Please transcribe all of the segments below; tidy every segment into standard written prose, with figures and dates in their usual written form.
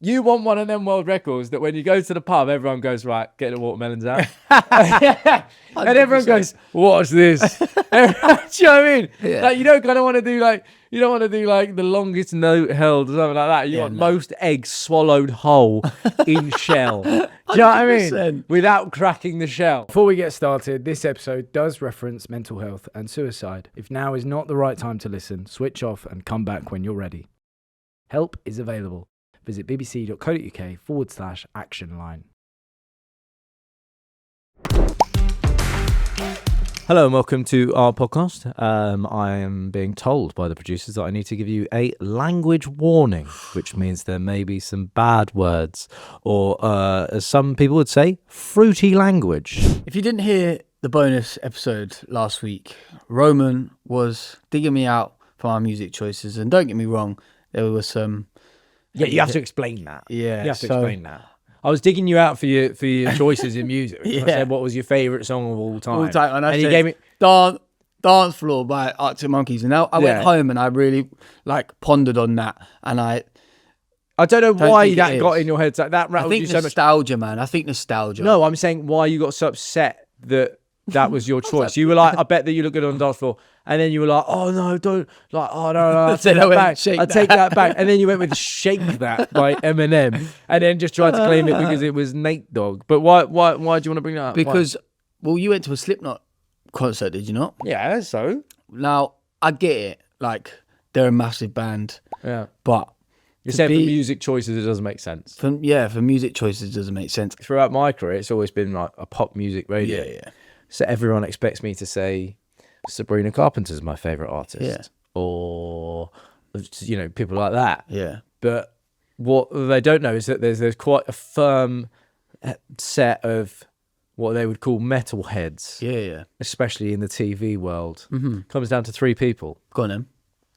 You want one of them world records that when you go to the pub, everyone goes, right, get the watermelons out. And everyone goes, watch this. Do you know what I mean? Yeah. Like, you don't kind of want to do like, you don't want to do like the longest note held or something like that. You want most eggs swallowed whole in shell. Do you know what I mean? 100%. Without cracking the shell. Before we get started, this episode does reference mental health and suicide. If now is not the right time to listen, switch off and come back when you're ready. Help is available. Visit bbc.co.uk/action line. Hello and welcome to our podcast. I am being told by the producers that I need to give you a language warning, which means there may be some bad words or, as some people would say, fruity language. If you didn't hear the bonus episode last week, Roman was digging me out for my music choices. And don't get me wrong, there was some... Yeah, you have to explain that. Yeah, you have to explain that. I was digging you out for your choices in music. Yeah. I said, what was your favourite song of all time? And I you said, gave me... Dance Floor by Arctic Monkeys. And now I went home and I really pondered on that. And I don't know why that it got in your head. Like, that I rattled think you so much. nostalgia, man. I think nostalgia. No, I'm saying why you got so upset that was your choice. You were like, I bet that you look good on the dance floor. And then you were like, oh no, don't, like, oh no, I take that back. I take that back. And then you went with Shake That by Eminem and then just tried to claim it because it was Nate Dogg. But why do you want to bring that up? Because, well, you went to a Slipknot concert, did you not? Yeah, so? Now, I get it. Like, they're a massive band. Yeah. But... You're saying for music choices, it doesn't make sense. For music choices, it doesn't make sense. Throughout my career, it's always been like a pop music radio. Yeah. So everyone expects me to say Sabrina Carpenter's my favourite artist. Yeah. Or, people like that. Yeah. But what they don't know is that there's quite a firm set of what they would call metalheads. Yeah. Especially in the TV world. Mm-hmm. Comes down to three people. Go on then.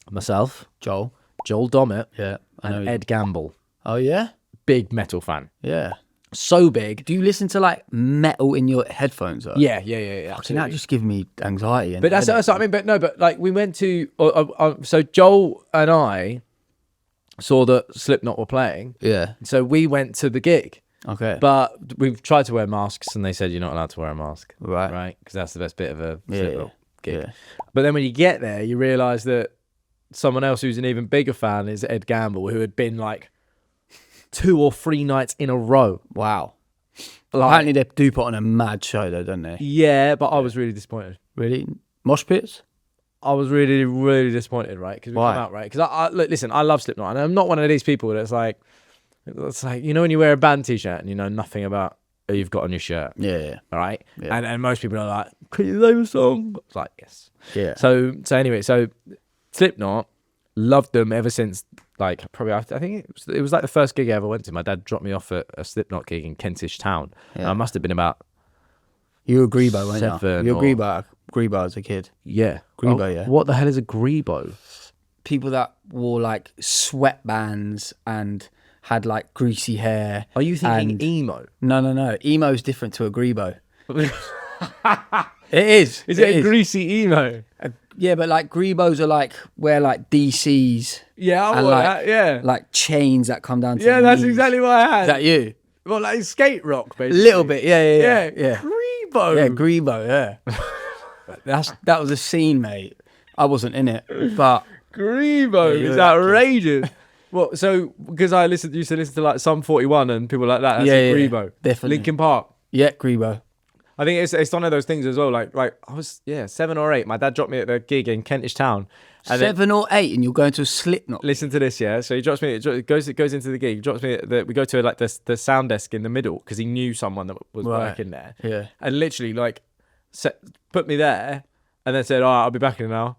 Myself. Joel Dommett. Yeah. And Ed Gamble. Oh, yeah? Big metal fan. Yeah. So big. Do you listen to like metal in your headphones? Though? Yeah. Fucking that just give me anxiety. But that's what I mean. But no, but like we went to, so Joel and I saw that Slipknot were playing. Yeah. So we went to the gig. Okay. But we've tried to wear masks and they said you're not allowed to wear a mask. Right. Right? Because that's the best bit of a Slipknot gig. Yeah. But then when you get there, you realise that someone else who's an even bigger fan is Ed Gamble, who had been like 2 or 3 nights in a row. Wow. Like, Apparently they do put on a mad show though, don't they? Yeah, but I was really disappointed. Really? Mosh pits? I was really, really disappointed, right? Because we Why? come out, right? Because I look, listen, I love Slipknot, and I'm not one of these people that's like, it's like, you know, when you wear a band t-shirt and you know nothing about who you've got on your shirt. Yeah. All right. Yeah. And most people are like, can you name a song? It's like, yes. Yeah. So anyway, Slipknot, loved them ever since, like, probably, I think it was like the first gig I ever went to. My dad dropped me off at a Slipknot gig in Kentish Town. Yeah. And I must have been about... You were Grebo, weren't 7 you? You were or- Grebo as a kid. Yeah. Grebo, yeah. What the hell is a Grebo? People that wore like sweatbands and had like greasy hair. Are you thinking and... emo? No. Emo's different to a Grebo. It is. Is it a greasy emo? Yeah, but like Grebos are like wear like DCs. Yeah, I and want like, that, yeah. Like chains that come down to Yeah, the that's knees. exactly what I had. Is that you? Well, like skate rock, A basically. little bit, yeah. Grebo. Yeah, Grebo, yeah. That was a scene, mate. I wasn't in it, but Grebo Yeah, is you're outrageous. Well, so because I used to listen to like Sum 41 and people like that. That's Yeah, Grebo. definitely. Linkin Park. yeah, Grebo. I think it's one of those things as well. Like I was 7 or 8. My dad dropped me at the gig in Kentish Town. And 7 or 8, and you're going to a Slipknot. listen to this, yeah. So he drops me. It goes into the gig. He drops me. We go to like the sound desk in the middle because he knew someone that was Right. working there. Yeah. And literally like put me there. And then said, "All right, I'll be back in an hour."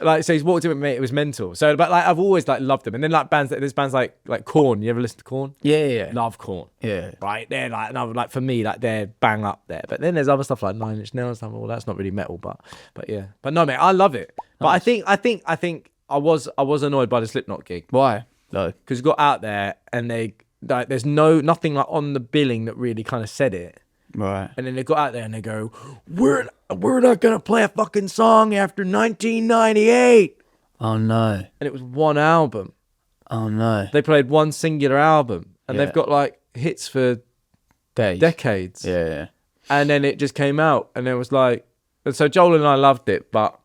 Like, so he's walked in with me. It was mental. So, but like, I've always like loved them. And then like there's bands like Korn. You ever listen to Korn? Yeah. Love Korn. Yeah. Right, they're like, no, like for me, like they're bang up there. But then there's other stuff like Nine Inch Nails. Well, that's not really metal, but yeah. But no, mate, I love it. But Nice. I think I was annoyed by the Slipknot gig Why? No. because we got out there and they like there's nothing like on the billing that really kind of said it. Right. And then they go out there and they go, we're not gonna play a fucking song after 1998. Oh, no. And it was one album. Oh no. They played one singular album, and Yeah. they've got like hits for Days. decades. Yeah. And then it just came out, and it was like, and so Joel and I loved it, but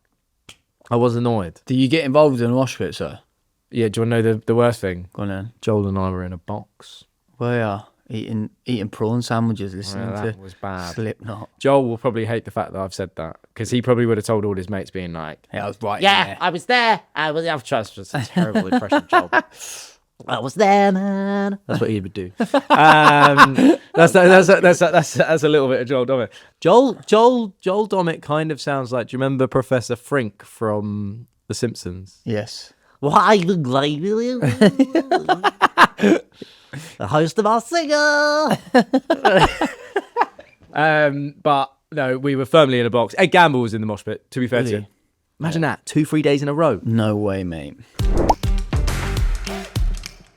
I was annoyed. Do you get involved in a mosh pit, sir? Yeah, do you want to know the worst thing? Go on then. Joel and I were in a box. Well, yeah. Eating prawn sandwiches, listening Yeah, to that was bad. Slipknot. Joel will probably hate the fact that I've said that, because he probably would have told all his mates, being like, Yeah, I was right. "Yeah, I was there. I've just a terrible impression, Joel. I was there, man." That's what he would do. That's a little bit of Joel Dommett. Joel Dommett kind of sounds like. Do you remember Professor Frink from The Simpsons? Yes. Why the the host of our singer. But no, we were firmly in a box. Ed Gamble was in the mosh pit, to be fair to Really? you. Imagine that, 3 days in a row. No way, mate.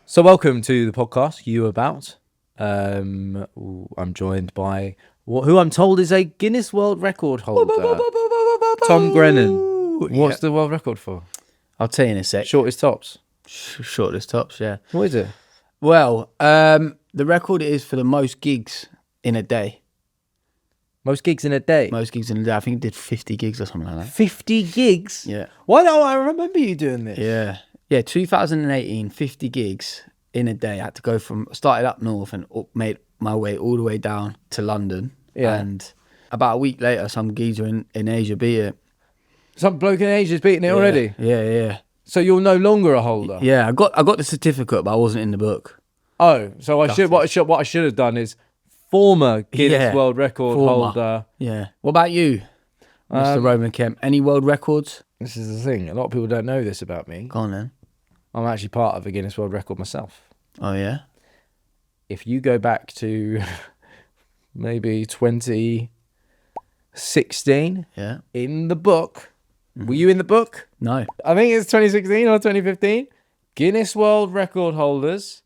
So welcome to the podcast, Youabout. I'm joined by who I'm told is a Guinness World Record holder, Tom Grennan. What's the world record for? I'll tell you in a sec. Shortest tops. Shortest tops, yeah. What is it? Well, the record is for the most gigs in a day. Most gigs in a day. Most gigs in a day. I think it did 50 gigs or something like that. 50 gigs? Yeah. Why don't I remember you doing this? Yeah. Yeah, 2018, 50 gigs in a day. I had to go started up north and made my way all the way down to London. Yeah. And about a week later, some geezer in Asia beat it. Some bloke in Asia's beating it already? Yeah. So you're no longer a holder? Yeah, I got the certificate, but I wasn't in the book. Oh, so what I should have done is former Guinness Yeah, World Record holder. Yeah. What about you, Mr. Roman Kemp? Any world records? This is the thing. A lot of people don't know this about me. Go on then. I'm actually part of a Guinness World Record myself. Oh, yeah? If you go back to maybe 2016, Yeah. in the book, were you in the book? No. I think it's 2016 or 2015. Guinness World Record holders.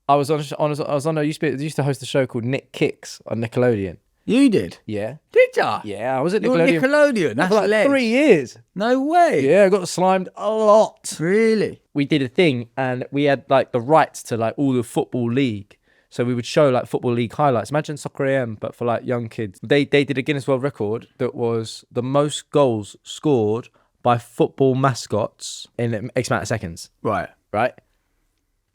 I used to host a show called Nick Kicks on Nickelodeon. You did? Yeah. Did ya? Yeah, I was at You're Nickelodeon. Nickelodeon? That's for like legs. 3 years. No way. Yeah, I got slimed a lot. Really? We did a thing, and we had like the rights to like all the football league. So we would show like football league highlights. Imagine Soccer AM, but for like young kids. They did a Guinness World Record that was the most goals scored by football mascots in X amount of seconds. Right. Right?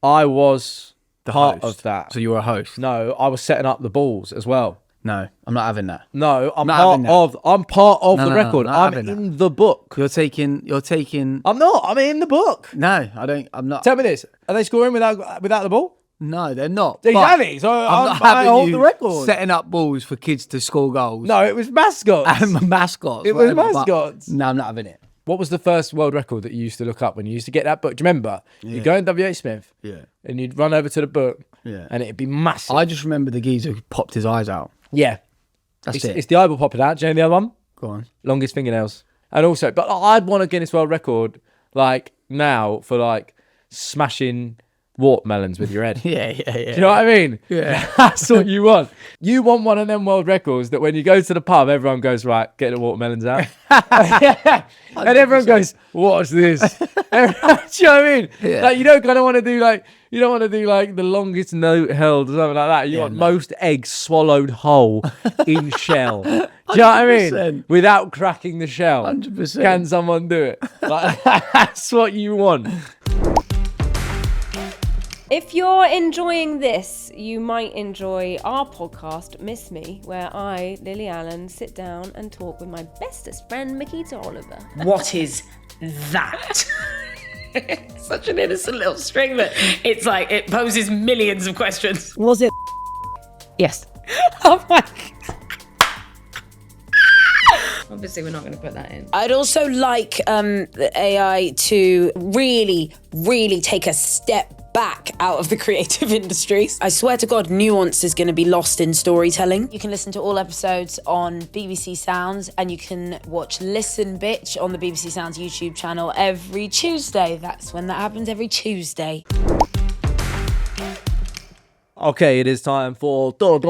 I was The part host. of that. So you were a host? No, I was setting up the balls as well. No, I'm not having that. No, I'm Not part having that. of. I'm part of No, the no, record. not I'm having that. in the book. You're taking. I'm not. I'm in the book. No, I don't. I'm not. Tell me this: are they scoring without the ball? No, they're not. Exactly. So I'm not I having hold you the record. setting up balls for kids to score goals. No, it was mascots. And mascots. It was whatever, but- mascots. No, I'm not having it. What was the first world record that you used to look up when you used to get that book? Do you remember? Yeah. You'd go in WH Smith Yeah. and you'd run over to the book Yeah. and it'd be massive. I just remember the geezer who popped his eyes out. Yeah. That's it. It's the eyeball popping out. Do you know the other one? Go on. Longest fingernails. And also, but I'd want a Guinness World Record like now for like smashing watermelons with your head. Yeah. Do you know what I mean? Yeah. That's what you want. You want one of them world records that when you go to the pub, everyone goes, right, get the watermelons out. And everyone goes, watch this. Do you know what I mean? Yeah. Like you don't kind of want to do like, you don't want to do like the longest note held or something like that. You want most eggs swallowed whole in shell. Do you know what I mean? 100%. Without cracking the shell. 100%. Can someone do it? Like, that's what you want. If you're enjoying this, you might enjoy our podcast, Miss Me, where I, Lily Allen, sit down and talk with my bestest friend, Makita Oliver. What is that? Such an innocent little string that it's like it poses millions of questions. Was it? Yes. Oh my God. Obviously, we're not going to put that in. I'd also like the AI to really, really take a step back out of the creative industries. I swear to God, nuance is going to be lost in storytelling. You can listen to all episodes on BBC Sounds, and you can watch Listen Bitch on the BBC Sounds YouTube channel every Tuesday. That's when that happens, every Tuesday. Okay, it is time for big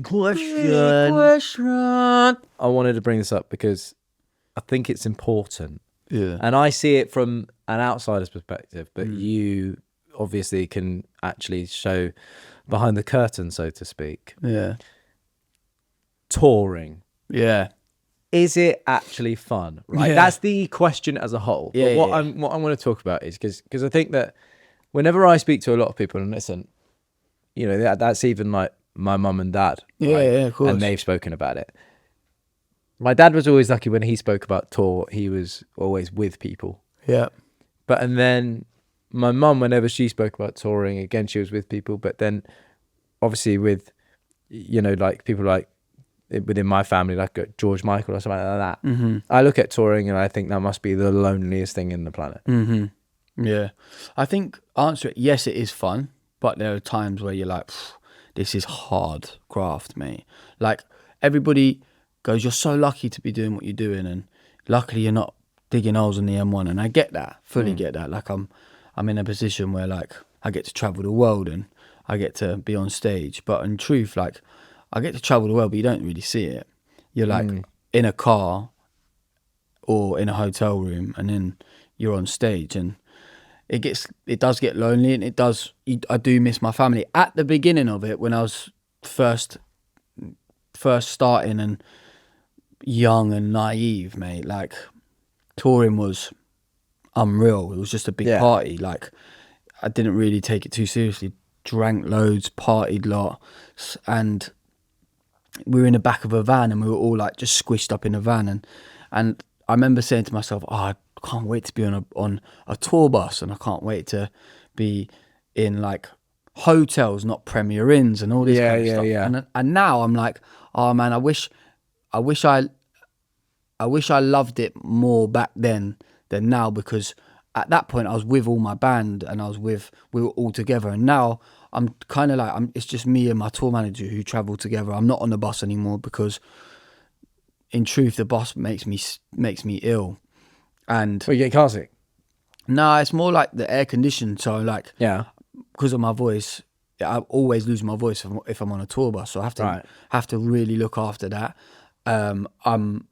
question. I wanted to bring this up because I think it's important. Yeah. And I see it from an outsider's perspective, but you obviously can actually show behind the curtain, so to speak. Yeah. Touring. Yeah. Is it actually fun? Right. Yeah. That's the question as a whole. Yeah, But what I want to talk about is because I think that whenever I speak to a lot of people, and listen, you know, that's even like my mum and dad. Yeah, right? yeah, of course. And they've spoken about it. My dad was always lucky when he spoke about tour, he was always with people. Yeah. And then my mum, whenever she spoke about touring, again, she was with people. But then obviously with, you know, like people like within my family, like George Michael or something like that, I look at touring and I think that must be the loneliest thing in the planet. Yeah. I think answer it, yes, it is fun, but there are times where you're like, this is hard graft, mate. Like everybody goes, you're so lucky to be doing what you're doing, and luckily you're not digging holes in the M1, and I get that, fully get that. Like I'm in a position where like I get to travel the world and I get to be on stage, but in truth, like I get to travel the world, but you don't really see it. You're like in a car or in a hotel room, and then you're on stage, and it does get lonely, and I do miss my family. At the beginning of it, when I was first starting and young and naive, mate, like touring was unreal. It was just a big party. Like I didn't really take it too seriously. Drank loads, partied lots, and we were in the back of a van, and we were all like just squished up in a van, and I remember saying to myself, I can't wait to be on a tour bus, and I can't wait to be in like hotels, not Premier Inns and all this kind of stuff. Yeah. And now I'm like, oh man, I wish I loved it more back then than now, because at that point I was with all my band and we were all together, and now I'm kind of like, it's just me and my tour manager who travel together. I'm not on the bus anymore because in truth the bus makes me ill. And well, you get car sick? No, it's more like the air condition. So like, because of my voice, I always lose my voice if I'm on a tour bus. So I have to really look after that. I'm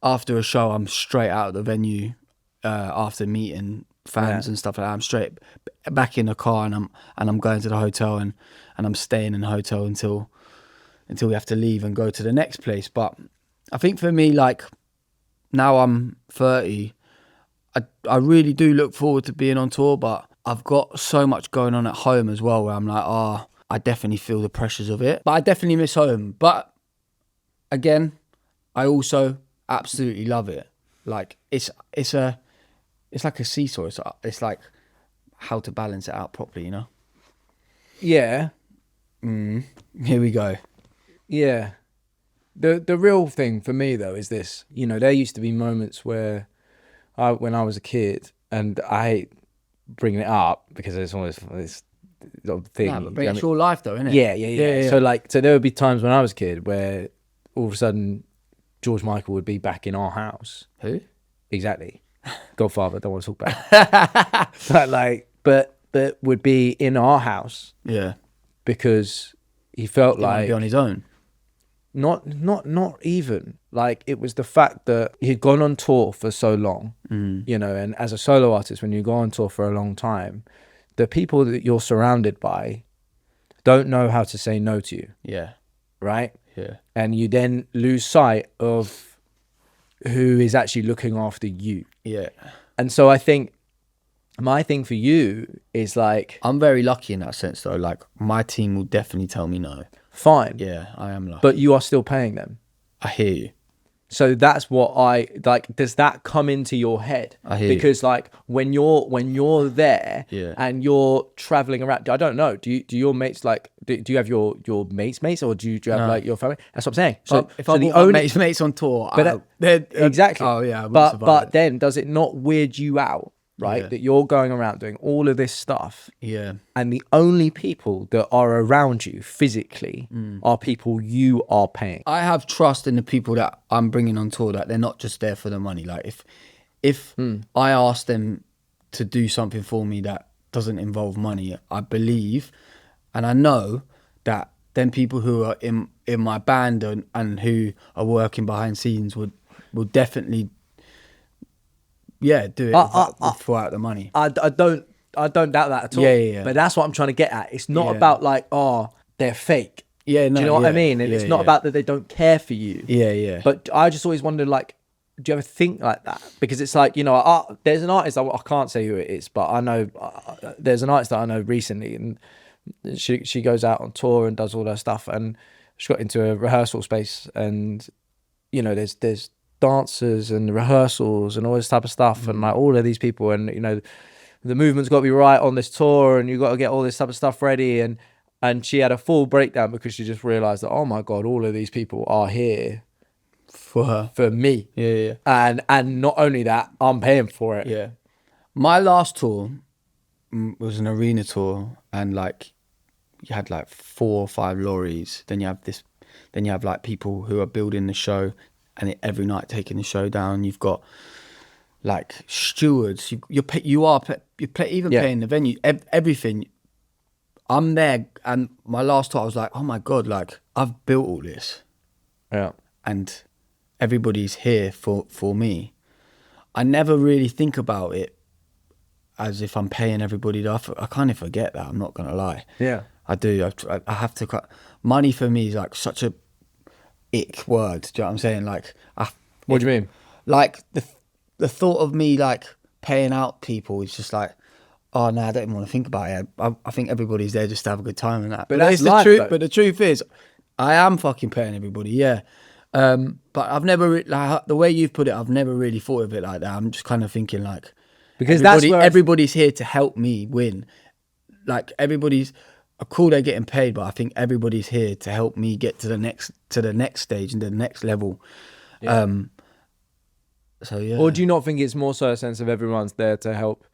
after a show, I'm straight out of the venue after meeting fans and stuff like that. I'm straight back in the car, and I'm going to the hotel, and I'm staying in the hotel until we have to leave and go to the next place. But I think for me, like now I'm 30, I really do look forward to being on tour, but I've got so much going on at home as well where I'm like, I definitely feel the pressures of it. But I definitely miss home. But again, I also absolutely love it. Like it's like a seesaw. It's like how to balance it out properly, you know? Yeah. Here we go. Yeah. The real thing for me though is this. You know, there used to be moments where when I was a kid, and I hate bringing it up because it's almost this thing. Yeah, but it's your life though, isn't it? Yeah. So there would be times when I was a kid where all of a sudden George Michael would be back in our house. Who? Exactly. Godfather, don't want to talk about it. but would be in our house. Yeah. Because he felt like be on his own. Not even. Like it was the fact that he'd gone on tour for so long, you know, and as a solo artist, when you go on tour for a long time, the people that you're surrounded by don't know how to say no to you. Yeah. Right? Yeah. And you then lose sight of who is actually looking after you. Yeah. And so I think my thing for you is like, I'm very lucky in that sense though. Like my team will definitely tell me no. Fine. Yeah, I am lucky. But you are still paying them. I hear you. So that's what I like. Does that come into your head? I hear because like when you're there and you're traveling around, I don't know. Do your mates like? Do you have your mates, or do you have like your family? That's what I'm saying. So if I brought mates on tour, exactly. Oh yeah, but then does it not weird you out? Right, that you're going around doing all of this stuff, and the only people that are around you physically are people you are paying. I have trust in the people that I'm bringing on tour, that they're not just there for the money. Like if I ask them to do something for me that doesn't involve money, I believe and I know that then people who are in my band and who are working behind scenes will definitely Yeah, do it without the money. I don't doubt that at all. Yeah. But that's what I'm trying to get at. It's not about like, oh, they're fake. Yeah, no, do you know what I mean? And it's not about that they don't care for you. Yeah. But I just always wondered, like, do you ever think like that? Because it's like, you know, there's an artist, I can't say who it is, but I know there's an artist that I know recently, and she goes out on tour and does all her stuff, and she got into a rehearsal space, and, you know, there's dancers and rehearsals and all this type of stuff, and like all of these people, and, you know, the movement's got to be right on this tour, and you got to get all this type of stuff ready, and she had a full breakdown because she just realized that, oh my God, all of these people are here for her, for me. Yeah. And not only that, I'm paying for it. Yeah. My last tour was an arena tour, and like you had like 4 or 5 lorries. Then you have like people who are building the show, and every night taking the show down. You've got like stewards. You're paying the venue, everything. I'm there, and my last tour, I was like, oh my God, like I've built all this. Yeah. And everybody's here for me. I never really think about it as if I'm paying everybody. I kind of forget that, I'm not going to lie. Yeah. I do. I have to. Money for me is like such a ick word. Do you know what I'm saying? Like, what do you mean? Like the thought of me like paying out people is just like, oh no, I don't even want to think about it. I think everybody's there just to have a good time and that. But that's the life, truth. though. But the truth is, I am fucking paying everybody. Yeah. But I've never like the way you've put it. I've never really thought of it like that. I'm just kind of thinking like, because everybody's here to help me win. Like everybody's cool, they're getting paid, but I think everybody's here to help me get to the next stage and the next level. Yeah. So yeah. Or do you not think it's more so a sense of everyone's there to help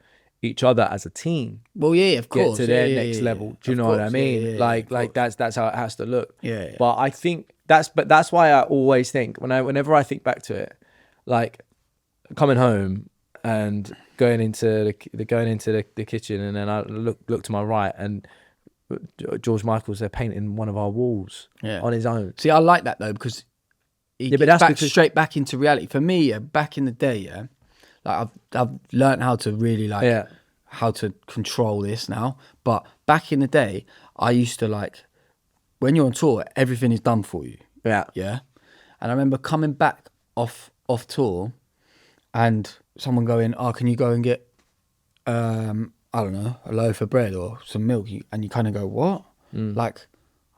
each other as a team? Well, yeah, of course. Get to their next level. Do you know what I mean? Yeah, like that's how it has to look. Yeah. But I think that's why I always think whenever I think back to it, like coming home and going into the kitchen, and then I look to my right, and George Michael's there painting one of our walls on his own. See, I like that though, because he gets straight back into reality. For me, back in the day, like I've learned how to really how to control this now. But back in the day, I used to like, when you're on tour, everything is done for you. Yeah. Yeah. And I remember coming back off tour, and someone going, oh, can you go and get I don't know, a loaf of bread or some milk, and you kind of go, what? Like,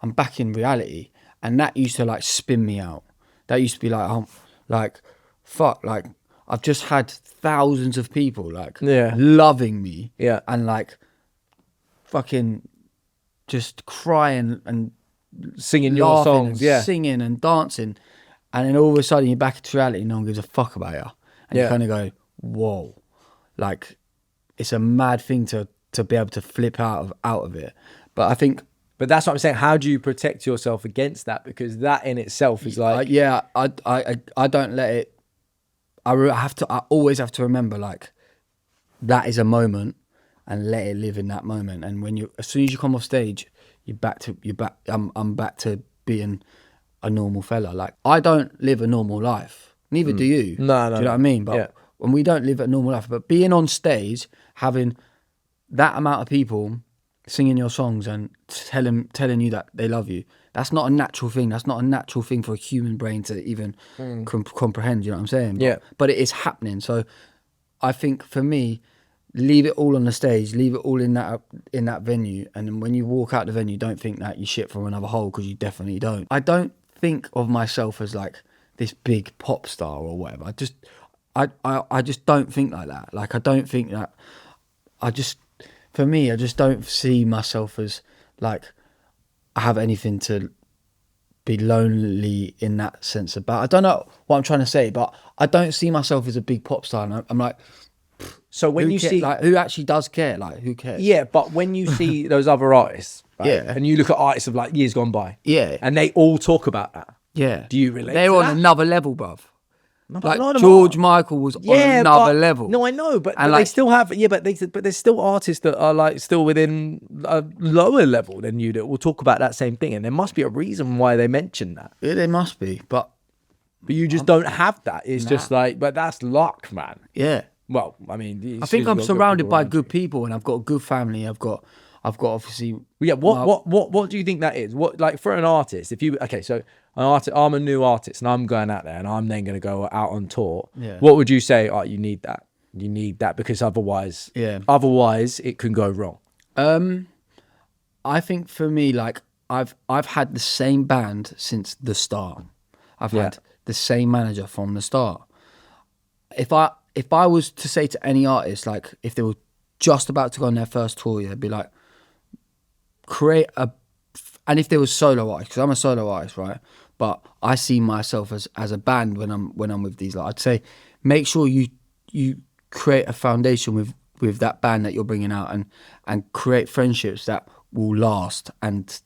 I'm back in reality. And that used to like spin me out. That used to be like, fuck, like I've just had thousands of people like loving me, and like fucking just crying and singing your songs, singing and dancing, and then all of a sudden you're back into reality, no one gives a fuck about you, and you kind of go, whoa, like it's a mad thing to be able to flip out of it. But I think, but that's what I'm saying. How do you protect yourself against that? Because that in itself is like, I don't let it. I always have to remember, like, that is a moment, and let it live in that moment. And when as soon as you come off stage, I'm back to being a normal fella. Like, I don't live a normal life. Neither do you. No. Do you know what I mean? But when we don't live a normal life, but being on stage, having that amount of people singing your songs and telling you that they love you, that's not a natural thing. That's not a natural thing for a human brain to even comprehend. You know what I'm saying? But it is happening. So I think for me, leave it all on the stage, leave it all in that venue, and then when you walk out the venue, don't think that you shit from another hole, because you definitely don't. I don't think of myself as like this big pop star or whatever. I just don't think like that. Like, I don't think that. For me, I just don't see myself as like I have anything to be lonely in that sense about. I don't know what I'm trying to say, but I don't see myself as a big pop star. And I'm like, so when you see, like, who actually does care? Like, who cares? Yeah, but when you see those other artists, right, and you look at artists of like years gone by, and they all talk about that. Yeah, do you relate? They're to on that? another level, bruv. No, like George Michael was on another level. No, I know, but like, they still have. Yeah, but there's still artists that are like still within a lower level than you that will talk about that same thing, and there must be a reason why they mention that. Yeah, there must be, but you just don't have that. It's just like, but that's luck, man. Yeah, Well, I mean, I think I'm surrounded by good people, and I've got a good family. I've got obviously. Yeah. What do you think that is? What, like, for an artist? If you so an artist, I'm a new artist, and I'm going out there, and I'm then going to go out on tour. Yeah. What would you say? Oh, you need that. You need that because otherwise, it can go wrong. I think for me, like I've had the same band since the start. I've had the same manager from the start. If I was to say to any artist, like if they were just about to go on their first tour, it'd be like and if they were solo artists, because I'm a solo artist, right? But I see myself as a band when I'm with these. Like, I'd say, make sure you create a foundation with that band that you're bringing out, and create friendships that will last, and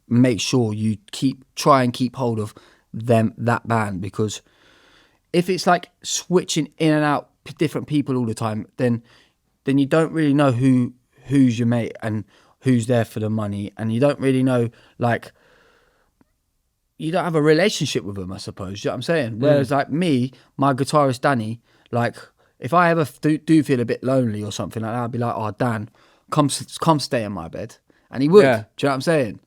make sure you try and keep hold of that band, because if it's like switching in and out different people all the time, then you don't really know who's your mate and who's there for the money, and you don't really know, like, you don't have a relationship with them, I suppose. You know what I'm saying? Whereas like me, my guitarist Danny, like if I ever do feel a bit lonely or something like that, I'd be like, oh Dan, come stay in my bed, and he would. Yeah. Do you know what I'm saying?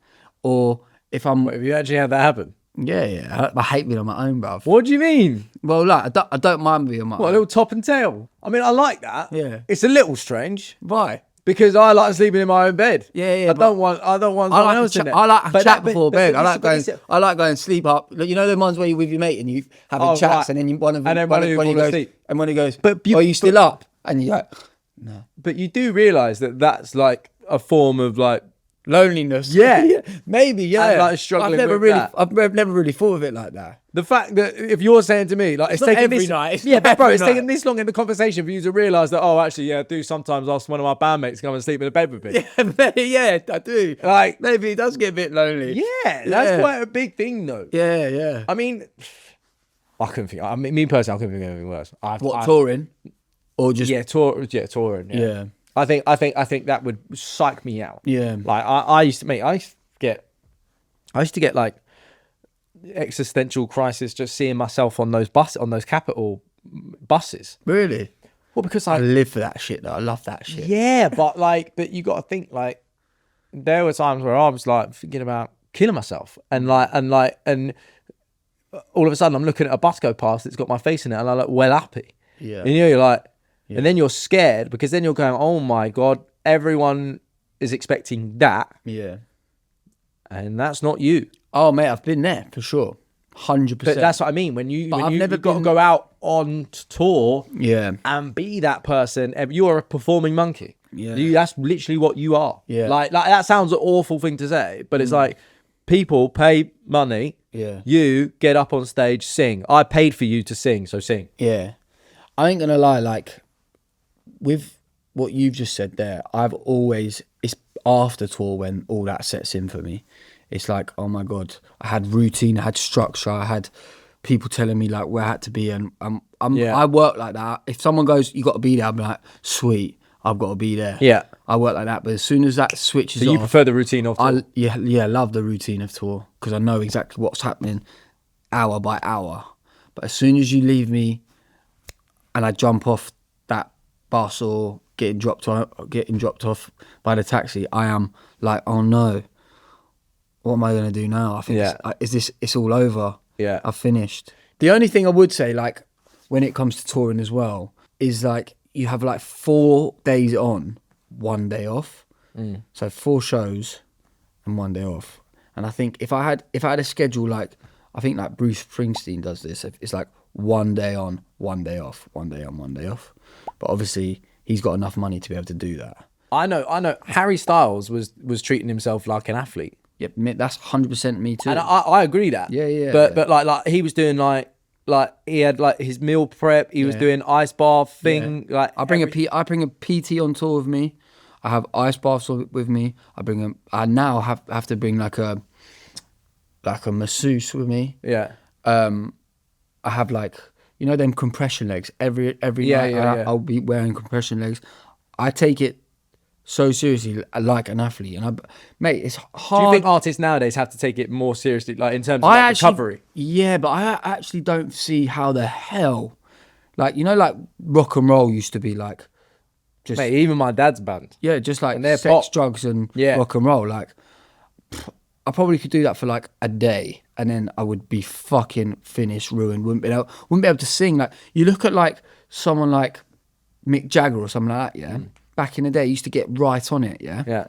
Or if I'm, Have you actually had that happen? yeah, I hate being on my own, bruv. What do you mean? Well, like I don't mind being on my What, a own. little top and tail? I mean, I like that. Yeah. It's a little strange Why? because I like sleeping in my own bed. Yeah, I don't want someone else in there. I like But chat that- before but bed. I it's- like going sleep up. You know the ones where you're with your mate and you having chats, right. and then one of And then one of you fall goes, asleep. and when he goes, But you- are you still up? And you're like, no. But you do realise that that's like a form of like, Loneliness. Yeah. Maybe. Yeah. And, like, struggling with that. I've never really thought of it like that. the fact that if you're saying to me, like, it's not taking every this, night, it's yeah, not but bro, every it's night. taking this long in the conversation for you to realise that, oh, actually, yeah, I do sometimes ask one of my bandmates to come and sleep in a bed with me. Yeah, I do. Like, Maybe it does get a bit lonely. yeah, that's quite a big thing, though. Yeah. I mean, I couldn't think. I mean, me personally, I couldn't think of anything worse. Touring, or just touring. Yeah. I think that would psych me out. Yeah. Like I used to get like existential crisis just seeing myself on those capital buses. Really. Well, because I live for that shit though. I love that shit. yeah, but you got to think, like, there were times where I was like thinking about killing myself, and all of a sudden I'm looking at a bus go past that's got my face in it, and I look well happy. Yeah. And you're like, and then you're scared because then you're going, oh my God, everyone is expecting that. Yeah. And that's not you. Oh mate, I've been there for sure. 100%. But that's what I mean. When you've never got to been- go out on tour Yeah. and be that person, you are a performing monkey. Yeah. That's literally what you are. Yeah. Like that sounds an awful thing to say, but it's like, people pay money. Yeah. You get up on stage, sing. I paid for you to sing, so sing. Yeah. I ain't gonna lie, like, with what you've just said there, it's after tour when all that sets in for me. It's like, oh my God, I had routine, I had structure, I had people telling me like where I had to be, and I work like that. If someone goes, you got to be there, I'm like, sweet, I've got to be there. Yeah. I work like that, but as soon as that switches So you off, prefer the routine of tour? I love the routine of tour because I know exactly what's happening hour by hour. But as soon as you leave me and I jump off that bus or getting dropped off by the taxi, I am like, oh no, what am I going to do now? I think it's all over. Yeah. I've finished. The only thing I would say, like, when it comes to touring as well, is like you have like 4 days on, 1 day off. So 4 shows and 1 day off. And I think if I had a schedule like, I think like Bruce Springsteen does this, it's like 1 day on, 1 day off, 1 day on, 1 day off. But obviously he's got enough money to be able to do that. I know. Harry Styles was treating himself like an athlete. Yep, that's 100% me too. And I agree that. Yeah. But like he was doing like he had like his meal prep. He was doing ice bath thing. Yeah. Like I bring a PT on tour with me. I have ice baths with me. I now have to bring like a masseuse with me. Yeah. I have like, you know, them compression legs. Every night I'll be wearing compression legs. I take it so seriously, like an athlete, and mate, it's hard. Do you think artists nowadays have to take it more seriously, like in terms of recovery? Yeah, but I actually don't see how the hell, Like, you know, like rock and roll used to be like, just Mate, even my dad's band. yeah, just like And they're sex, pop. drugs, and Yeah. rock and roll. Like, I probably could do that for like a day, and then I would be fucking finished, ruined. Wouldn't be able to sing. Like, you look at like someone like Mick Jagger or something like that. Yeah, back in the day, he used to get right on it. Yeah, Yeah.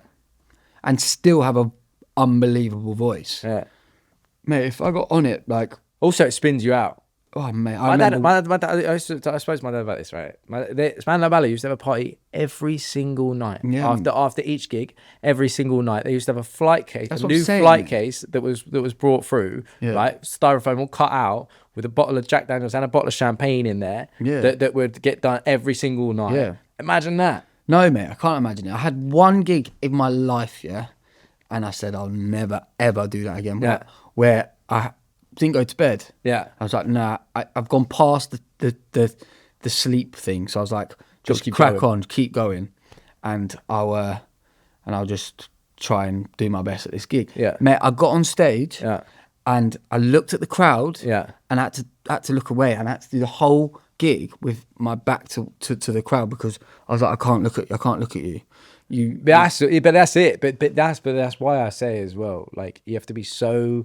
and still have a unbelievable voice. Yeah. Mate, if I got on it, like, Also, it spins you out. oh mate, My dad, I spoke to my dad about this, right? Spandau Ballet used to have a party every single night. Yeah. After each gig, every single night. They used to have a flight case, That's a what I'm new saying, flight mate. case that was brought through, Yeah. right? Styrofoam all cut out with a bottle of Jack Daniels and a bottle of champagne in there Yeah. that would get done every single night. Yeah. Imagine that. no mate, I can't imagine it. I had one gig in my life, yeah, and I said I'll never ever do that again. Yeah. Where I didn't go to bed. Yeah. I was like, nah, I've gone past the sleep thing. So I was like, just keep crack going. on, keep going, and I'll just try and do my best at this gig. Yeah. Mate, I got on stage. Yeah. And I looked at the crowd. Yeah. And I had to look away, and I had to do the whole gig with my back to the crowd, because I was like, I can't look at you. But that's it. But that's why I say as well, like, you have to be so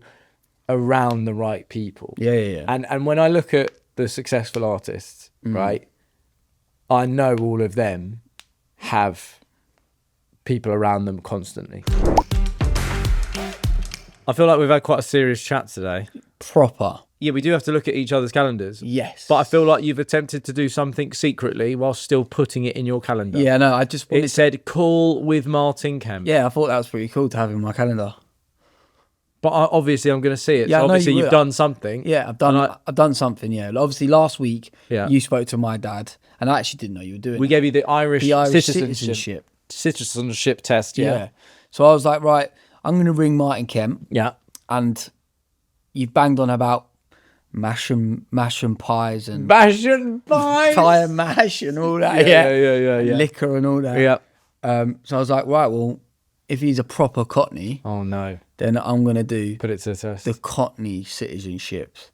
around the right people. Yeah. And when I look at the successful artists, right, I know all of them have people around them constantly. I feel like we've had quite a serious chat today. Proper. Yeah, we do have to look at each other's calendars. Yes. But I feel like you've attempted to do something secretly while still putting it in your calendar. Yeah, no, I just wanted It said call with Martin Kemp. Yeah, I thought that was pretty cool to have in my calendar. But obviously I'm going to see it. Yeah, I So know obviously you you've will. done something. Yeah, I've done something. Yeah, obviously last week Yeah. you spoke to my dad, and I actually didn't know you were doing. We it. gave you the Irish citizenship. citizenship test. Yeah. So I was like, right, I'm going to ring Martin Kemp, Yeah. and you've banged on about mash and pies and Bash and pies. pie and mash and all that. Yeah. Liquor and all that. Yeah. So I was like, right, well, if he's a proper Cockney, Oh no. then I'm going to do Put it to the test. the Cockney citizenships.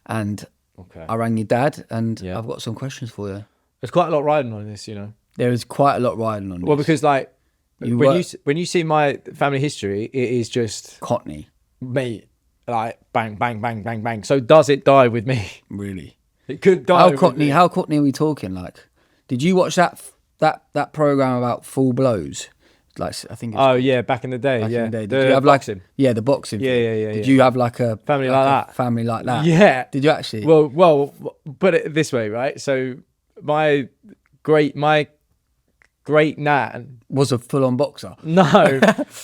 And Okay. I rang your dad, and Yeah. I've got some questions for you. There's quite a lot riding on this, you know. There is quite a lot riding on Well, this. because like You when work- you see my family history, it is just Cockney, me, like bang, bang, bang, bang, bang. So does it die with me? really. It could die. How with Cockney? me. How Cockney are we talking? Like, did you watch that program about full blows? Like, I think. It's Oh yeah, back in the day. back Yeah. in the day. The Did you have boxing. the boxing? Yeah, thing? yeah, yeah, Did yeah. you have like a Family like a that? Family like that? Yeah. Did you actually? Well, put it this way, right? So my great nan, was a full-on boxer. no,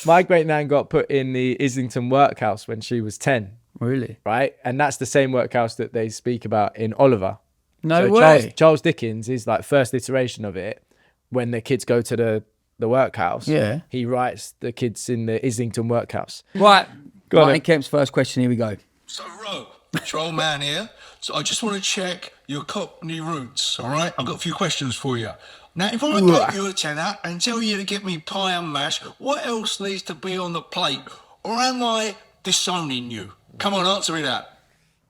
my great nan got put in the Islington workhouse when she was 10, Really? right? And that's the same workhouse that they speak about in Oliver. No So way. Charles Dickens is like first iteration of it. When the kids go to the workhouse, Yeah. he writes the kids in the Islington workhouse. Right. Go on, Martin then. Kemp's first question. Here we go. So, Ro, it's your old man here. So I just want to check your Cockney roots, all right? I've got a few questions for you. Now, if I give you a tenner and tell you to get me pie and mash, what else needs to be on the plate? Or am I disowning you? Come on, answer me that.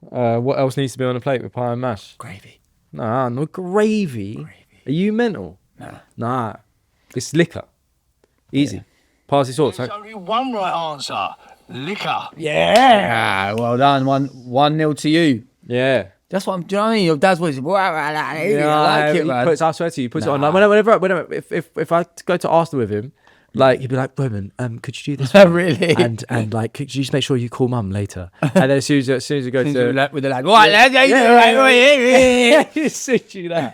What else needs to be on a plate with pie and mash? Gravy. Nah, no gravy. Are you mental? Nah. It's liquor. Easy. Parsley sauce. There's only one right answer. Liquor. Yeah. Well done. 1-0 to you. Yeah. That's what I'm. Do you know what I mean? Your dad's voice. I like it, man. I swear to you, he puts it on. Like, whenever, if I go to Arsenal with him, like he'd be like, Roman, could you do this? for me? Really? And like, could you just make sure you call mum later? And then as soon as we go to with the lad. Right, lads. as soon as you know.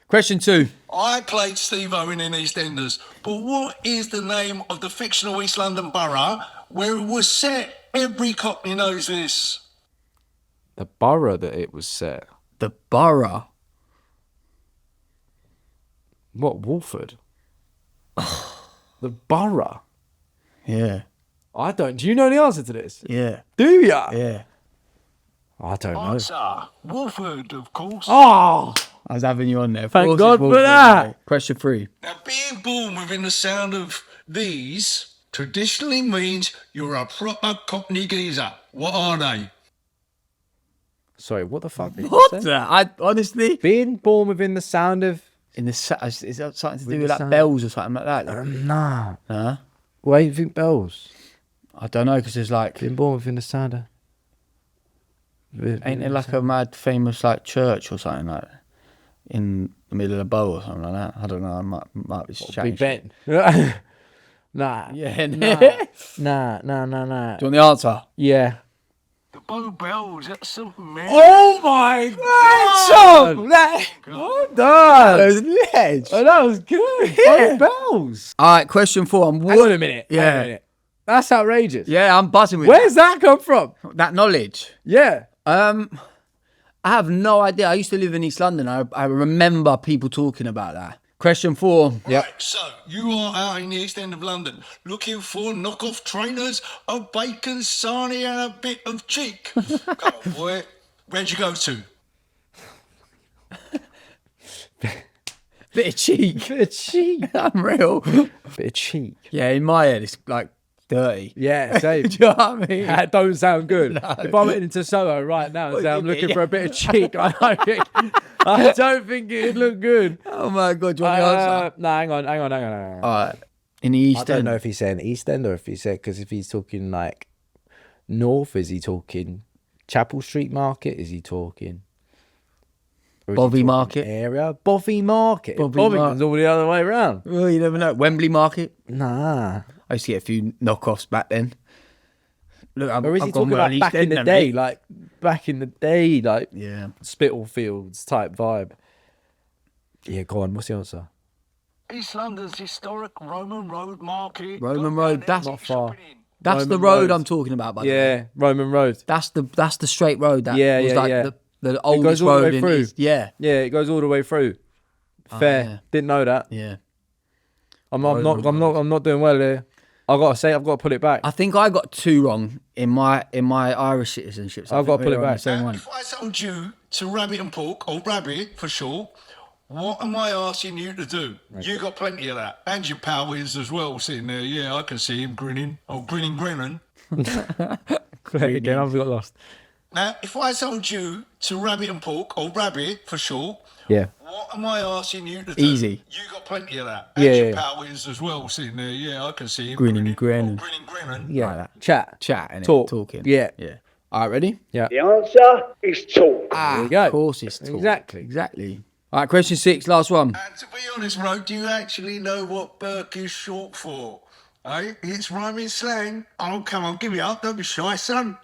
Question 2. I played Steve Owen in EastEnders, but what is the name of the fictional East London borough where it was set? Every Cockney knows this. The borough that it was set. The borough. What, Walford? The borough. Yeah. I don't. Do you know the answer to this? Yeah. Do ya? Yeah. I don't know. Answer. Wolford, of course. Oh, I was having you on there. Thank Of course God it's for Wolverine, that. mate. Question 3. Now, being born within the sound of these traditionally means you're a proper Cockney geezer. What are they? Sorry, what the fuck did you What? say? I honestly. Being born within the sound of... Is that something to do with the like sound- bells or something like that? Nah. Huh? Why do you think bells? I don't know, because there's like, Being born within the sound of... ain't there like a mad famous like church or something like that in the middle of the bow or something like that? I don't know. I might be Big chatting. Ben. Nah. Yeah. Nah. Do Nah. you want the answer? Yeah. The Bow Bells, that's something, man. Oh my god! Well done! That was ledge. Oh, that was good. Yeah. Bells. All right, question 4. Hang on a minute. Yeah. Hang on a minute. That's outrageous. Yeah, I'm buzzing with Where's that come from? that knowledge. Yeah. I have no idea. I used to live in East London. I remember people talking about that. Question 4. Yep. Right, so you are out in the East End of London looking for knockoff trainers, a bacon sarnie and a bit of cheek. Come on, boy. Where'd you go to? Bit of cheek. Bit of cheek. Unreal. Bit of cheek. Yeah, in my head, it's like dirty. Yeah, same. Do you know what I mean? That don't sound good. If I went into Soho right now and said I'm looking for a bit of cheek, I don't think it'd look good. Oh my God, do you want the answer? No, hang on. All right. In the East I don't End. know if he's saying East End or if he said, because if he's talking like North, is he talking Chapel Street Market? Is he talking or is he Bovey talking Market? area? Bovey Market. Bovey Bovington's all the other way around. Well, you never know. Wembley Market. Nah. I used to get a few knockoffs back then. Look, Or is he talking about back in the day, like back in the day, like Yeah. Spitalfields type vibe? Yeah, go on. What's the answer? East London's historic Roman Road Market. Roman Go Road, down that's there, not far. shopping in. That's Roman the road Road. I'm talking about, by the way. Yeah, Roman Road. That's the straight road that Yeah, was yeah, like yeah. the oldest all the road way in through. East. Yeah. Yeah, it goes all the way through. Fair. yeah. Didn't know that. Yeah. I'm not doing well here. I've got to put it back. I think I got 2 wrong in my Irish citizenship. So I've got to put it we're on back. the Same Now, one. if I told you to rabbit and pork, or rabbit for sure, what am I asking you to do? You got plenty of that. And your pal is as well sitting there. Yeah, I can see him grinning. Oh, grinning Grennan. Again, I've got lost. Now, if I told you to rabbit and pork, or rabbit for sure, Yeah. what am I asking you to do? Easy. You got plenty of that. And Yeah, your yeah. pal is as well sitting there. Yeah, I can see him Grinning grinning. Grennan. Oh, grinning Grennan. Yeah. Like that. Chat. Chat, innit? Talk. Talking. Yeah. Yeah. All right, ready? Yeah. The answer is talk. There you go. Of course it's talk. Exactly. Exactly. All right, question 6, last one. And to be honest, Ro, do you actually know what Burke is short for? Eh? It's rhyming slang. Oh, come on, give it up. Don't be shy, son.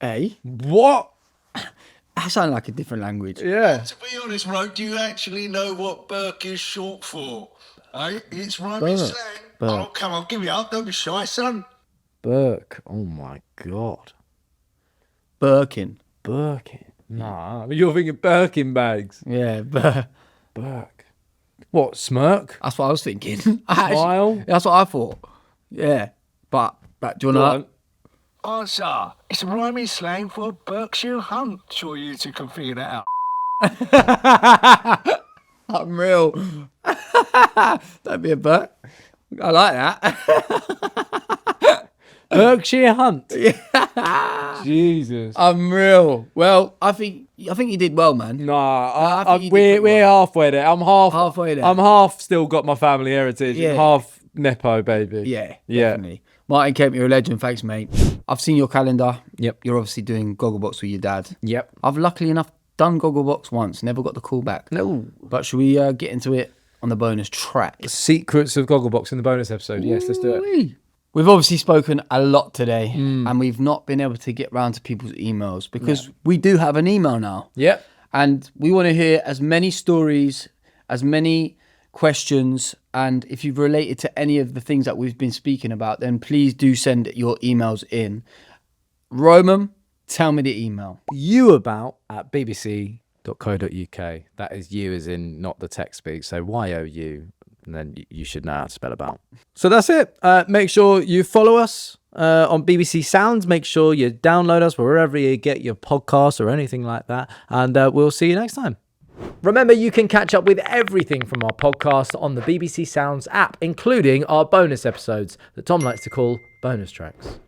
A? What? That sounds like a different language. Yeah. To be honest, Ro, do you actually know what Burke is short for? Eh? It's rhyming Burke. slang. Burke. Oh, come on, give it up. Don't be shy, son. Burke. Oh my God. Birkin. Birkin. Nah. You're thinking Birkin bags. Yeah, Burke. What? Smirk? that's what I was thinking. Smile? That's what I thought. Yeah. But do you Go want on. Answer. It's rhyming slang for Berkshire Hunt. Sure you two can figure that out. Unreal. Don't be a Burke. I like that. Berkshire Hunt. Jesus. Unreal. Well, I think you did well, man. Nah, I think you did we're pretty halfway there. I'm Halfway there. I'm half still got my family heritage. Yeah. Half Nepo, baby. Yeah, Yeah. definitely. Martin Kemp, you're a legend. Thanks, mate. I've seen your calendar. Yep. You're obviously doing Gogglebox with your dad. Yep. I've luckily enough done Gogglebox once, never got the call back. No. But should we get into it on the bonus track? Secrets of Gogglebox in the bonus episode. Yes, let's do it. Whee! We've obviously spoken a lot today, and we've not been able to get round to people's emails because we do have an email now. Yep. And we want to hear as many stories, as many questions, and if you've related to any of the things that we've been speaking about, then please do send your emails in. Roman, tell me the email. youabout at bbc.co.uk. That is you as in not the text speak. So YOU. And then you should know how to spell about. So that's it. Make sure you follow us on BBC Sounds. Make sure you download us wherever you get your podcasts or anything like that. And we'll see you next time. Remember, you can catch up with everything from our podcast on the BBC Sounds app, including our bonus episodes that Tom likes to call bonus tracks.